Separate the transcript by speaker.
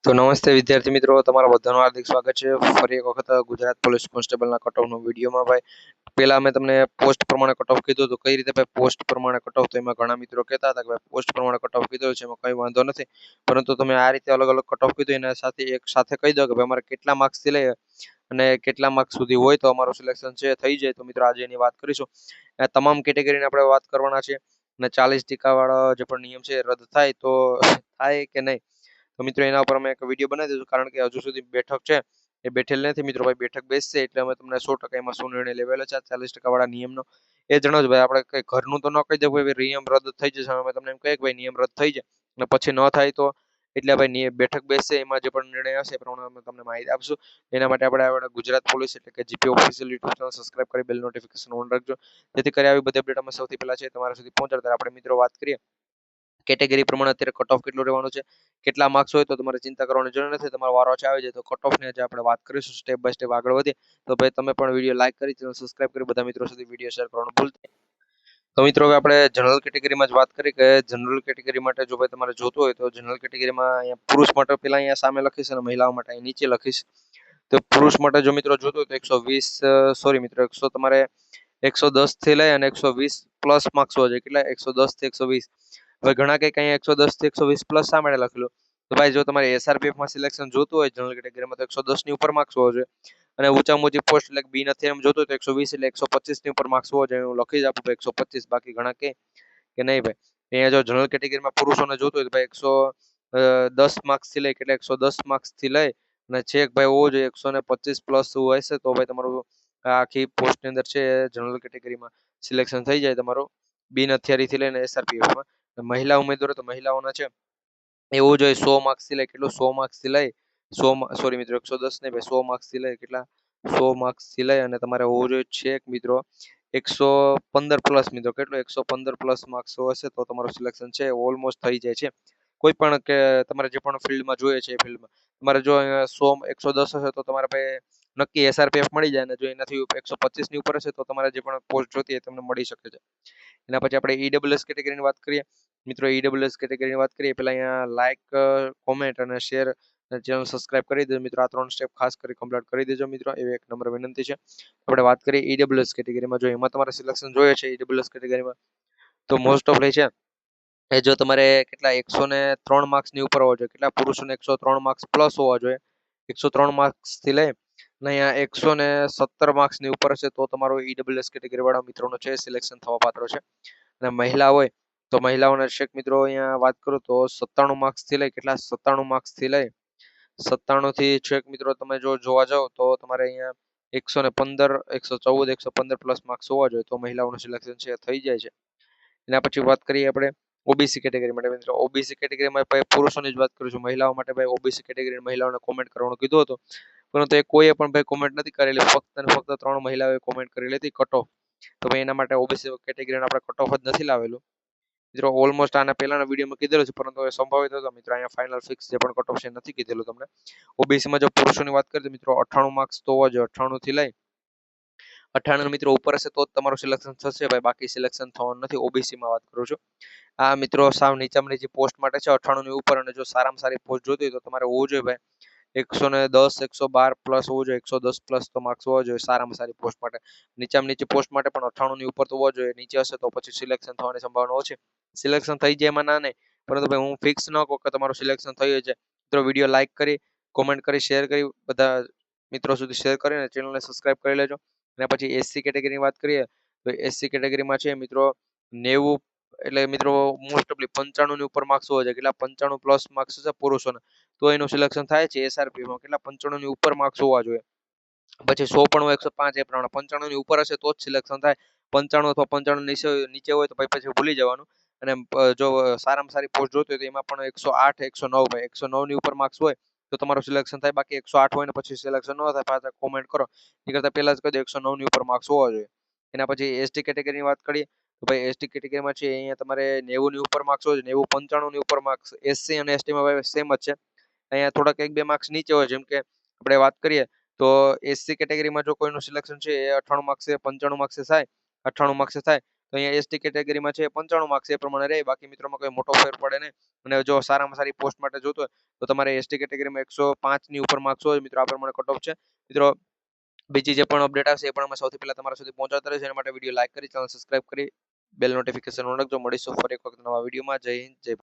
Speaker 1: તો નમસ્તે વિદ્યાર્થી મિત્રો, તમારા બધાનું હાર્દિક સ્વાગત છે ફરી એક વખત ગુજરાત પોલીસ કોન્સ્ટેબલના કટઓફનો વિડીયોમાં. ભાઈ, પહેલા મેં તમને પોસ્ટ પ્રમાણે કટઓફ કીધું હતું. કઈ રીતે ભાઈ પોસ્ટ પ્રમાણે કટઓફ? તો એમાં ઘણા મિત્રો કહેતા હતા કે ભાઈ પોસ્ટ પ્રમાણે કટઓફ કીધું છે, એમાં કંઈ વાંધો નથી, પરંતુ તમે આ રીતે અલગ અલગ કટઓફ કીધું એના સાથે એક સાથે કહી દો કે ભાઈ અમારે કેટલા માર્ક્સથી લઈએ અને કેટલા માર્ક્સ સુધી હોય તો અમારું સિલેક્શન છે થઈ જાય. તો મિત્રો આજે એની વાત કરીશું. આ તમામ કેટેગરીની આપણે વાત કરવાના છે અને 40% વાળો જે પણ નિયમ છે રદ થાય તો થાય કે નહીં. તો મિત્રો એના ઉપર અમે એક વિડીયો બનાવી દઈશું, કારણ કે હજુ સુધી બેઠક છે એ બેઠેલ નથી મિત્રો. ભાઈ બેઠક બેસશે એટલે અમે તમને 100% એમાં શું નિર્ણય લેવાયેલો છે 40% વાળા નિયમનો એ જણાવજો. ભાઈ આપણે કઈ ઘરનું તો ન કહી દે ભાઈ નિયમ રદ થઈ જશે. અમે તમને એમ કહીએ કે ભાઈ નિયમ રદ થઈ જાય અને પછી ન થાય તો એટલે ભાઈ બેઠક બેસશે એમાં જે પણ નિર્ણય હશે એ પ્રમાણે અમે તમને માહિતી આપશું. એના માટે આપણે ગુજરાત પોલીસ એટલે કે GP official YouTube channel subscribe કરી બેલ નોટિફિકેશન ઓન રાખજો, જેથી કરી આવી બધી અપડેટ અમે સૌથી પહેલા છે તમારા સુધી પહોંચાડતા. આપણે મિત્રો વાત કરીએ કેટેગરી પ્રમાણે અત્યારે કટ ઓફ કેટલું રહેવાનું છે, કેટલા માર્ક્સ હોય તો તમારે ચિંતા કરવાની જરૂર નથી. તમારો વારો આવી જાય તો કટ ઓફની આજે આપણે વાત કરીશું. સ્ટેપ બાય સ્ટેપ આગળ વધીએ. તો ભાઈ તમે પણ વિડીયો લાઈક કરી ચેનલ સબસ્ક્રાઇબ કરી બધા મિત્રો સુધી વિડીયો શેર કરવાનું ભૂલતા. તો મિત્રો હવે આપણે જનરલ કેટેગરીમાં જ વાત કરી કે જનરલ કેટેગરી માટે જો ભાઈ તમારે જોતું હોય તો જનરલ કેટેગરીમાં અહીંયા પુરુષ માટે પહેલા અહીંયા સામે લખીશ અને મહિલાઓ માટે અહીં નીચે લખીશ. તો પુરુષ માટે જો મિત્રો જોતું હોય તો 120 સોરી મિત્રો 100 તમારે 110 થી લઈ અને 120 પ્લસ માર્ક્સ હોવા જોઈએ. કેટલા? 110 થી 120. હવે ઘણા કંઈક અહીંયા 110 થી 120 પ્લસ શા માટે લખેલું? તો ભાઈ જો તમારે એસઆરપીએફમાં સિલેક્શન જોતું હોય જનરલ કેટેગરીમાં તો 110 ની ઉપર માર્ક્સ હોવો જોઈએ. અને ઊંચામાં ઊંચી પોસ્ટ એટલે બી નથી એમ જોતું હોય તો 120 એટલે 125 ની ઉપર માર્ક્સ હોવો જોઈએ. હું લખી જ આપું 125. બાકી ઘણા કે નહીં ભાઈ. અહીંયા જો જનરલ કેટેગરીમાં પુરુષોને જોતું હોય તો ભાઈ 110 માર્ક્સ થી લઈ એટલે 110 માર્ક્સ થી લઈ અને છેક ભાઈ હોવો જોઈએ 125 પ્લસ હશે તો ભાઈ તમારું આખી પોસ્ટની અંદર છે જનરલ કેટેગરીમાં સિલેક્શન થઈ જાય તમારું બિન હથિયારીથી લઈને એસઆરપીએફમાં. મહિલા ઉમેદવારો તો મહિલાઓના છે એવું જોઈએ 100 માર્ક્સ થી લઈ કેટલું 100 માર્ક્સ થી લઈ 100 સોરી મિત્રો 110 નહીં ભાઈ 100 માર્ક્સ થી લઈ કેટલા 100 માર્ક્સ થી લઈ અને તમારે હોવું જોઈએ છેક મિત્રો 115 પ્લસ મિત્રો કેટલું 115 પ્લસ માર્ક્સ હશે તો તમારું સિલેક્શન છે ઓલમોસ્ટ થઈ જાય છે. કોઈ પણ કે તમારે જે પણ ફિલ્ડમાં જોઈએ છે એ ફિલ્ડમાં તમારે જો 110 હશે તો તમારે ભાઈ નક્કી એસઆરપીએફ મળી જાય. અને જો એનાથી 125 ની ઉપર હશે તો તમારે જે પણ પોસ્ટ જોતી હોય તમને મળી શકે છે. એના પછી આપણે ઈડબ્લ્યુએસ કેટેગરીની વાત કરીએ મિત્રો. ઈડબ્લ્યુએસ કેટેગરીની વાત કરીએ પહેલા અહીંયા લાઈક કોમેન્ટ અને શેર ચેનલ સબસ્ક્રાઇબ કરી દેજો મિત્રો. આ 3 સ્ટેપ ખાસ કરી કમ્પ્લીટ કરી દેજો મિત્રો, એવી એક નમ્ર વિનંતી છે. આપણે વાત કરીએ ઈડબ્લ્યુએસ કેટેગરીમાં જો એમાં તમારે સિલેક્શન જોઈએ છે ઈડબ્લ્યુએસ કેટેગરીમાં તો મોસ્ટ ઓફ છે એ જો તમારે કેટલા 103 માર્ક્સની ઉપર હોવા જોઈએ. કેટલા? પુરુષોને 103 માર્ક્સ પ્લસ હોવા જોઈએ. 103 માર્ક્સ થી લઈ અને અહીંયા 117 માર્ક્સની ઉપર હશે તો તમારો ઈડબ્લ્યુએસ કેટેગરી વાળા મિત્રોનો છે સિલેક્શન થવા પાત્ર છે. અને મહિલા હોય તો મહિલાઓના શેક મિત્રો અહીંયા વાત કરું તો 97 માર્ક્સ થી લઈ કેટલા 97 માર્ક્સ થી લઈ 97 થી છેક મિત્રો તમે જો જોવા જાઓ તો તમારે અહીંયા 115 114 115 પ્લસ માર્ક્સ હોવા જોઈએ તો મહિલાઓનું સિલેક્શન છે થઈ જાય છે. એના પછી વાત કરીએ આપણે ઓબીસી કેટેગરી માટે મિત્રો. ઓબીસી કેટેગરીમાં ભાઈ પુરુષોની જ વાત કરું છું. મહિલાઓ માટે ભાઈ ઓબીસી કેટેગરી મહિલાઓને કોમેન્ટ કરવાનું કીધું હતું, પરંતુ એ કોઈએ પણ ભાઈ કોમેન્ટ નથી કરેલી. ફક્ત અને ફક્ત 3 મહિલાઓએ કોમેન્ટ કરેલી હતી કટ ઓફ. તો ભાઈ એના માટે ઓબીસી કેટેગરીને આપણે કટ ઓફ જ નથી લાવેલું મિત્રો. ઓલમોસ્ટ આના પહેલાના વિડીયોમાં કીધેલું છે, પરંતુ એ સંભવિત હતો મિત્રો. અહીંયા ફાઇનલ ફિક્સ જે પણ કટ ઓફ છે નથી કીધેલું તમને. ઓબીસીમાં જો પુરુષોની વાત કરીએ તો મિત્રો 98 માર્ક્સ તો હોવા જોઈએ. 98 થી લઈ 98 મિત્રો ઉપર હશે તો જ તમારું સિલેક્શન થશે ભાઈ, બાકી સિલેક્શન થવાનું નથી. ઓબીસીમાં વાત કરું છું. આ મિત્રો સાવ નીચામાં નીચી પોસ્ટ માટે છે 98 ની ઉપર. અને જો સારામાં સારી પોસ્ટ જોતી હોય તો તમારે હોવું જોઈએ ભાઈ 110 112 પ્લસ હોવું જોઈએ. 110 પ્લસ તો માર્ક્સ હોવા જોઈએ સારામાં સારી પોસ્ટ માટે. નીચામાં નીચી પોસ્ટ માટે પણ 98 ની ઉપર તો હોવા જોઈએ. નીચે હશે તો પછી સિલેક્શન થવાની સંભાવના ઓછી. સિલેક્શન થઈ જાય એમાં ના નહીં, પરંતુ ભાઈ હું ફિક્સ ન કહું કે તમારું સિલેક્શન થયું છે. મિત્રો વિડીયો લાઈક કરી કોમેન્ટ કરી શેર કરી બધા મિત્રો સુધી શેર કરીને ચેનલને સબસ્ક્રાઇબ કરી લેજો. અને પછી એસસી કેટેગરીની વાત કરીએ તો એસસી કેટેગરીમાં છે મિત્રો 90 એટલે મિત્રો મોસ્ટ ઓફલી 95 ની ઉપર માર્ક્સ હોવા જોઈએ. કેટલા 95 પ્લસ માર્ક્સ છે પુરુષોને તો એનું સિલેક્શન થાય છે. એસઆરપીમાં કેટલા 95 ની ઉપર માર્ક્સ હોવા જોઈએ. પછી 100 પણ હોય 105 એ પ્રમાણે 95 ની ઉપર હશે તો જ સિલેક્શન થાય. 95 અથવા 95 નીચે હોય તો પછી ભૂલી જવાનું. અને જો સારામાં સારી પોસ્ટ જોતી હોય તો એમાં પણ 108 109 ભાઈ 109 ની ઉપર માર્ક્સ હોય તો તમારું સિલેક્શન થાય. બાકી 108 હોય ને પછી સિલેક્શન ન થાય પાછા કોમેન્ટ કરો એ કરતાં પહેલા જ કહી દો 109 ની ઉપર માર્ક્સ હોવા જોઈએ. એના પછી એસટી કેટેગરીની વાત કરીએ તો ભાઈ એસટી કેટેગરીમાં છે અહીંયા તમારે 90 ની ઉપર માર્ક્સ હોય 90 95 ની ઉપર માર્ક્સ. એસસી અને એસટીમાં ભાઈ સેમ જ છે. અહીંયા થોડાક 1-2 માર્ક્સ નીચે હોય. જેમ કે આપણે વાત કરીએ તો એસસી કેટેગરીમાં જો કોઈનું સિલેક્શન છે એ 98 માર્ક્સે 95 માર્ક્સે થાય 98 માર્ક્સે થાય તો અહીંયા એસટી કેટેગરીમાં છે 95 માર્ક્સ એ પ્રમાણે રહે. બાકી મિત્રોમાં કોઈ મોટો ફેર પડે નહીં. અને જો સારામાં સારી પોસ્ટ માટે જોતો હોય તો તમારે એસટી કેટેગરીમાં 105 ની ઉપર માર્ક્સ હોય મિત્રો, આ પ્રમાણે કટ ઓફ છે. મિત્રો બીજી જે પણ અપડેટ આવશે એ પણ અમે સૌથી પહેલા તમારા સુધી પહોંચાડતા રહીશું. એના માટે વિડીયો લાઈક કરી, ચેનલ સબસ્ક્રાઇબ કરી, બેલ નોટિફિકેશન ઓન રાખજો. મળીશું ફરી એક વખત નવા વિડીયોમાં. જય હિન્દ, જય ભારત.